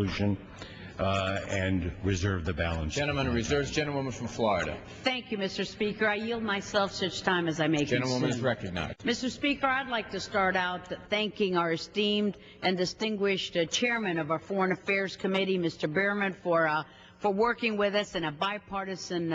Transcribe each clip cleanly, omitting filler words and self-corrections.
resolution and reserve the balance. Gentleman reserves. Gentlewoman from Florida. Thank you, Mr. Speaker. I yield myself such time as I may consume. Gentlewoman is recognized. Mr. Speaker, I'd like to start out thanking our esteemed and distinguished chairman of our Foreign Affairs Committee, Mr. Behrman, for working with us in a bipartisan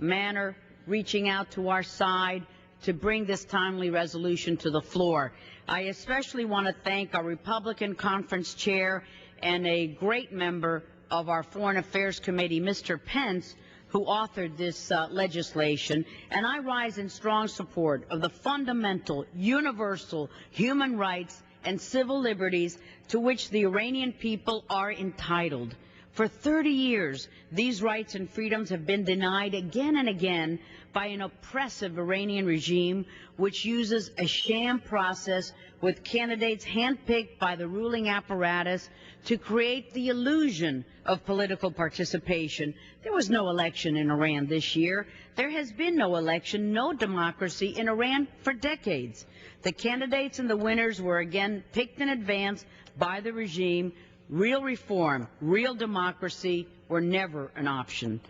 manner, reaching out to our side to bring this timely resolution to the floor. I especially want to thank our Republican Conference Chair and a great member of our Foreign Affairs Committee, Mr. Pence, who authored this legislation, and I rise in strong support of the fundamental, universal human rights and civil liberties to which the Iranian people are entitled. For 30 years, these rights and freedoms have been denied again and again by an oppressive Iranian regime which uses a sham process with candidates handpicked by the ruling apparatus to create the illusion of political participation. There was no election in Iran this year. There has been no election, no democracy in Iran for decades. The candidates and the winners were again picked in advance by the regime. Real reform, real democracy were never an option.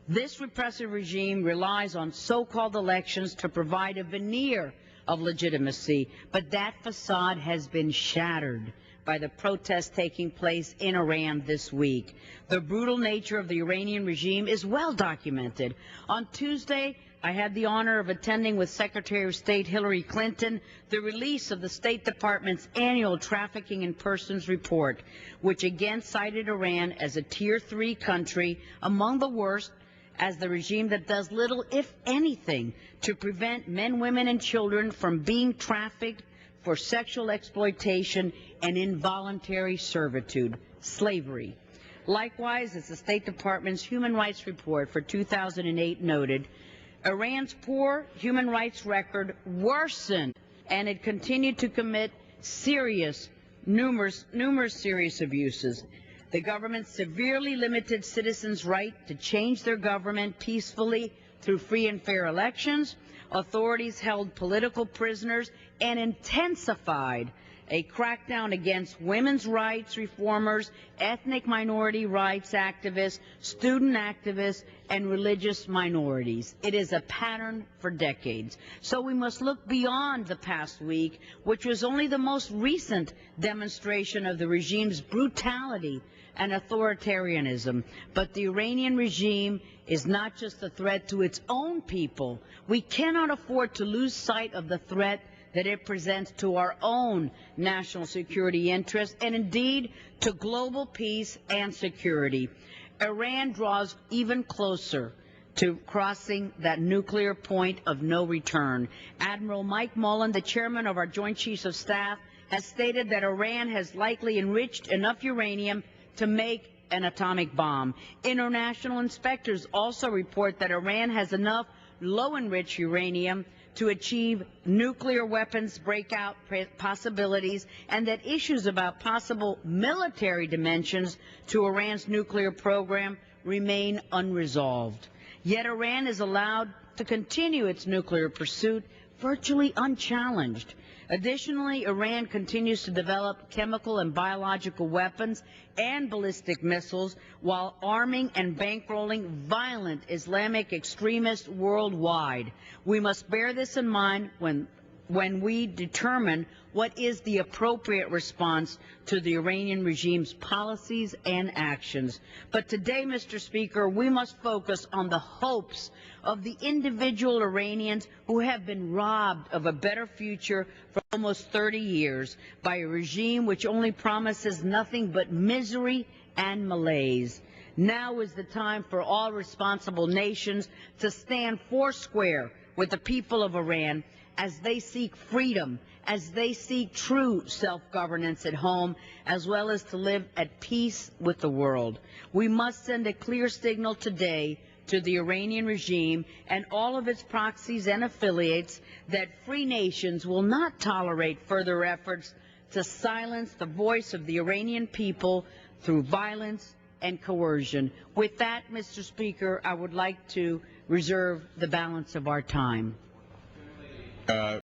This repressive regime relies on so-called elections to provide a veneer of legitimacy, but that facade has been shattered by the protests taking place in Iran this week. The brutal nature of the Iranian regime is well documented. On Tuesday, I had the honor of attending with Secretary of State Hillary Clinton the release of the State Department's annual Trafficking in Persons report, which again cited Iran as a Tier 3 country, among the worst, as the regime that does little, if anything, to prevent men, women, and children from being trafficked for sexual exploitation and involuntary servitude, slavery. Likewise, as the State Department's Human Rights Report for 2008 noted, Iran's poor human rights record worsened, and it continued to commit numerous serious abuses. The government severely limited citizens' right to change their government peacefully through free and fair elections. Authorities held political prisoners and intensified a crackdown against women's rights reformers, ethnic minority rights activists, student activists, and religious minorities. It is a pattern for decades. So we must look beyond the past week, which was only the most recent demonstration of the regime's brutality and authoritarianism. But the Iranian regime is not just a threat to its own people. We cannot afford to lose sight of the threat that it presents to our own national security interests and indeed to global peace and security. Iran draws even closer to crossing that nuclear point of no return. Admiral Mike Mullen, the chairman of our Joint Chiefs of Staff, has stated that Iran has likely enriched enough uranium to make an atomic bomb. International inspectors also report that Iran has enough low-enriched uranium to achieve nuclear weapons breakout possibilities, and that issues about possible military dimensions to Iran's nuclear program remain unresolved. Yet Iran is allowed to continue its nuclear pursuit virtually unchallenged. Additionally, Iran continues to develop chemical and biological weapons and ballistic missiles while arming and bankrolling violent Islamic extremists worldwide. We must bear this in mind when we determine what is the appropriate response to the Iranian regime's policies and actions. But today, Mr. Speaker, we must focus on the hopes of the individual Iranians who have been robbed of a better future for almost 30 years by a regime which only promises nothing but misery and malaise. Now is the time for all responsible nations to stand foursquare with the people of Iran as they seek freedom, as they seek true self-governance at home, as well as to live at peace with the world. We must send a clear signal today to the Iranian regime and all of its proxies and affiliates that free nations will not tolerate further efforts to silence the voice of the Iranian people through violence and coercion. With that, Mr. Speaker, I would like to reserve the balance of our time.